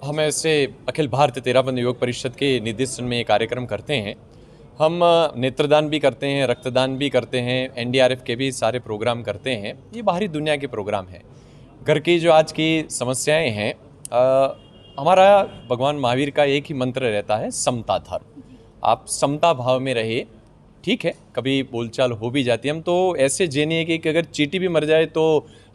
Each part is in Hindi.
हम ऐसे अखिल भारतीय तेरापंथ योग परिषद के निर्देशन में ये कार्यक्रम करते हैं। हम नेत्रदान भी करते हैं, रक्तदान भी करते हैं, एनडीआरएफ के भी सारे प्रोग्राम करते हैं। ये बाहरी दुनिया के प्रोग्राम हैं। घर की जो आज की समस्याएं हैं, हमारा भगवान महावीर का एक ही मंत्र रहता है, समता धर्म। आप समता भाव में रहे, ठीक है। कभी बोलचाल हो भी जाती है, हम तो ऐसे जेनिए कि अगर चींटी भी मर जाए तो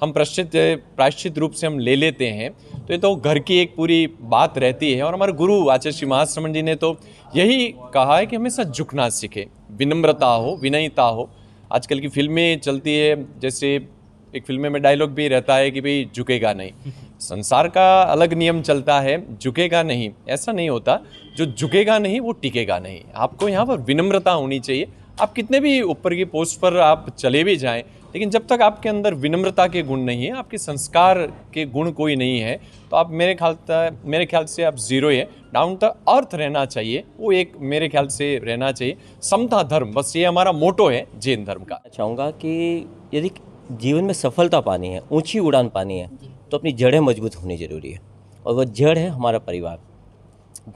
हम प्रायश्चित रूप से हम ले लेते हैं। तो ये तो घर की एक पूरी बात रहती है। और हमारे गुरु आचार्य श्री महाश्रमण जी ने तो यही कहा है कि हमेशा झुकना सीखे, विनम्रता हो, विनयता हो। आजकल की फिल्में चलती है, जैसे एक फिल्म में डायलॉग भी रहता है कि भाई झुकेगा नहीं। संसार का अलग नियम चलता है, झुकेगा नहीं, ऐसा नहीं होता। जो झुकेगा नहीं वो टिकेगा नहीं। आपको यहाँ पर विनम्रता होनी चाहिए। आप कितने भी ऊपर की पोस्ट पर आप चले भी जाएं, लेकिन जब तक आपके अंदर विनम्रता के गुण नहीं है, आपके संस्कार के गुण कोई नहीं है, तो आप मेरे ख्याल से आप जीरो है। डाउन द अर्थ रहना चाहिए, वो एक मेरे ख्याल से रहना चाहिए। समता धर्म, बस ये हमारा मोटो है जैन धर्म का। चाहूँगा कि यदि जीवन में सफलता पानी है, ऊंची उड़ान पानी है, तो अपनी जड़ें मजबूत होनी ज़रूरी है। और वह जड़ है हमारा परिवार।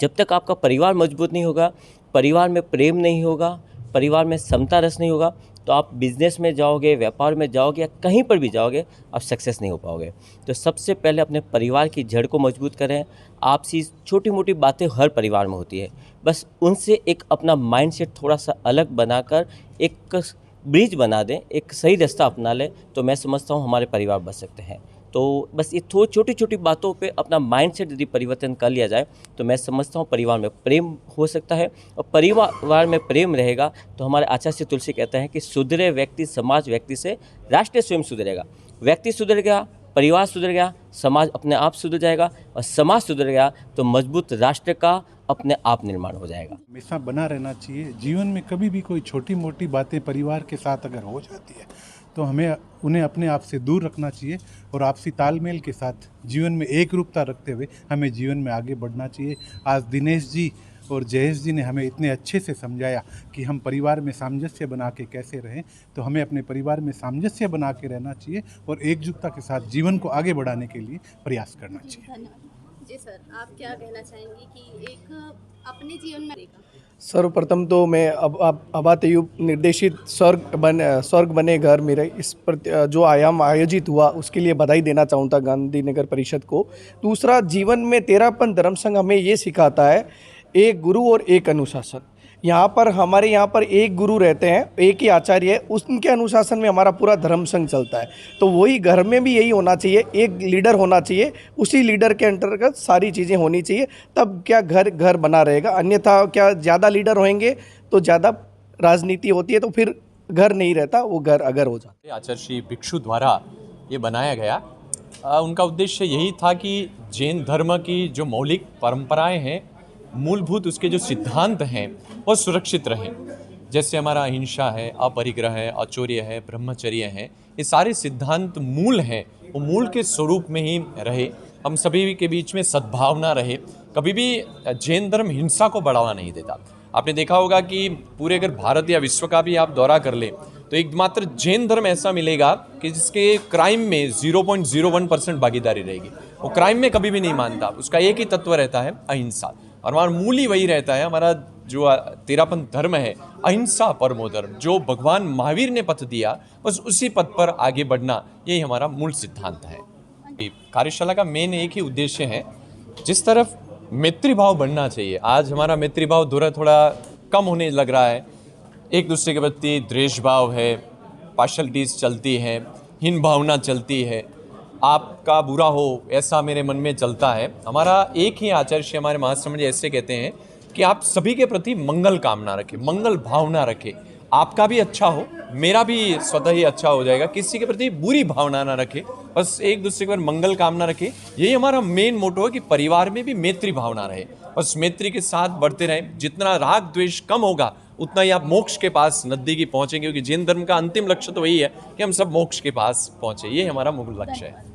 जब तक आपका परिवार मजबूत नहीं होगा, परिवार में प्रेम नहीं होगा, परिवार में समता रस नहीं होगा, तो आप बिजनेस में जाओगे, व्यापार में जाओगे या कहीं पर भी जाओगे, आप सक्सेस नहीं हो पाओगे। तो सबसे पहले अपने परिवार की जड़ को मजबूत करें। आपसी छोटी मोटी बातें हर परिवार में होती है, बस उनसे एक अपना माइंडसेट थोड़ा सा अलग बनाकर एक ब्रिज बना दें, एक सही रास्ता अपना लें, तो मैं समझता हूँ हमारे परिवार बच सकते हैं। तो बस ये छोटी छोटी बातों पे अपना माइंडसेट यदि परिवर्तन कर लिया जाए, तो मैं समझता हूँ परिवार में प्रेम हो सकता है। और परिवार में प्रेम रहेगा तो हमारे आचार्य तुलसी कहते हैं कि सुधरे व्यक्ति समाज व्यक्ति से राष्ट्र स्वयं सुधरेगा। व्यक्ति सुधर गया, परिवार सुधर गया, समाज अपने आप सुधर जाएगा, और समाज सुधर गया तो मजबूत राष्ट्र का अपने आप निर्माण हो जाएगा। हमेशा बना रहना चाहिए। जीवन में कभी भी कोई छोटी मोटी बातें परिवार के साथ अगर हो जाती है तो हमें उन्हें अपने आप से दूर रखना चाहिए और आपसी तालमेल के साथ जीवन में एक रूपता रखते हुए हमें जीवन में आगे बढ़ना चाहिए। आज दिनेश जी और जयेश जी ने हमें इतने अच्छे से समझाया कि हम परिवार में सामंजस्य बना के कैसे रहें, तो हमें अपने परिवार में सामंजस्य बना के रहना चाहिए और एकजुटता के साथ जीवन को आगे बढ़ाने के लिए प्रयास करना चाहिए। धन्यवाद। जी सर, आप क्या कहना चाहेंगे कि एक अपने जीवन में सर्वप्रथम तो मैं अब अभातयुग निर्देशित स्वर्ग बने घर मेरे इस पर जो आयाम आयोजित हुआ उसके लिए बधाई देना चाहूँगा गांधीनगर परिषद को। दूसरा, जीवन में तेरापंथ धर्म संघ हमें ये सिखाता है, एक गुरु और एक अनुशासन। हमारे यहाँ पर एक गुरु रहते हैं, एक ही आचार्य है, उनके अनुशासन में हमारा पूरा धर्म संघ चलता है। तो वही घर में भी यही होना चाहिए, एक लीडर होना चाहिए, उसी लीडर के अंतर्गत सारी चीज़ें होनी चाहिए, तब क्या घर बना रहेगा। अन्यथा क्या ज़्यादा लीडर होंगे तो ज़्यादा राजनीति होती है, तो फिर घर नहीं रहता, वो घर अगर हो जाता। आचार्य श्री भिक्षु द्वारा ये बनाया गया, उनका उद्देश्य यही था कि जैन धर्म की जो मौलिक परंपराएं हैं, मूलभूत उसके जो सिद्धांत हैं वो सुरक्षित रहें। जैसे हमारा अहिंसा है, अपरिग्रह है, अचौर्य है, ब्रह्मचर्य है, ये सारे सिद्धांत मूल हैं, वो मूल के स्वरूप में ही रहे। हम सभी के बीच में सद्भावना रहे। कभी भी जैन धर्म हिंसा को बढ़ावा नहीं देता। आपने देखा होगा कि पूरे अगर भारत या विश्व का भी आप दौरा कर ले तो एकमात्र जैन धर्म ऐसा मिलेगा कि जिसके क्राइम में 0.01% भागीदारी रहेगी। वो क्राइम में कभी भी नहीं मानता, उसका एक ही तत्व रहता है, अहिंसा। और हमारा मूल ही वही रहता है। हमारा जो तेरापंथ धर्म है, अहिंसा परमो धर्म, जो भगवान महावीर ने पथ दिया, बस उसी पथ पर आगे बढ़ना, यही हमारा मूल सिद्धांत है। कार्यशाला का मेन एक ही उद्देश्य है, जिस तरफ मैत्री भाव बढ़ना चाहिए। आज हमारा मैत्री भाव थोड़ा कम होने लग रहा है। एक दूसरे के प्रति द्वेष भाव है, पार्शलिटीज चलती है, हीन भावना चलती है, आपका बुरा हो ऐसा मेरे मन में चलता है। हमारा एक ही आचार्य हमारे महाश्रमण जी ऐसे कहते हैं कि आप सभी के प्रति मंगल कामना रखें, मंगल भावना रखें। आपका भी अच्छा हो, मेरा भी स्वतः ही अच्छा हो जाएगा। किसी के प्रति बुरी भावना ना रखें, बस एक दूसरे के मंगल कामना रखें। यही हमारा मेन मोटो है कि परिवार में भी मैत्री भावना रहे, बस मैत्री के साथ बढ़ते रहें। जितना राग द्वेष कम होगा उतना ही आप मोक्ष के पास नज़दीकी पहुँचेंगे, क्योंकि जैन धर्म का अंतिम लक्ष्य तो वही है कि हम सब मोक्ष के पास पहुँचे। ये हमारा मूल लक्ष्य है।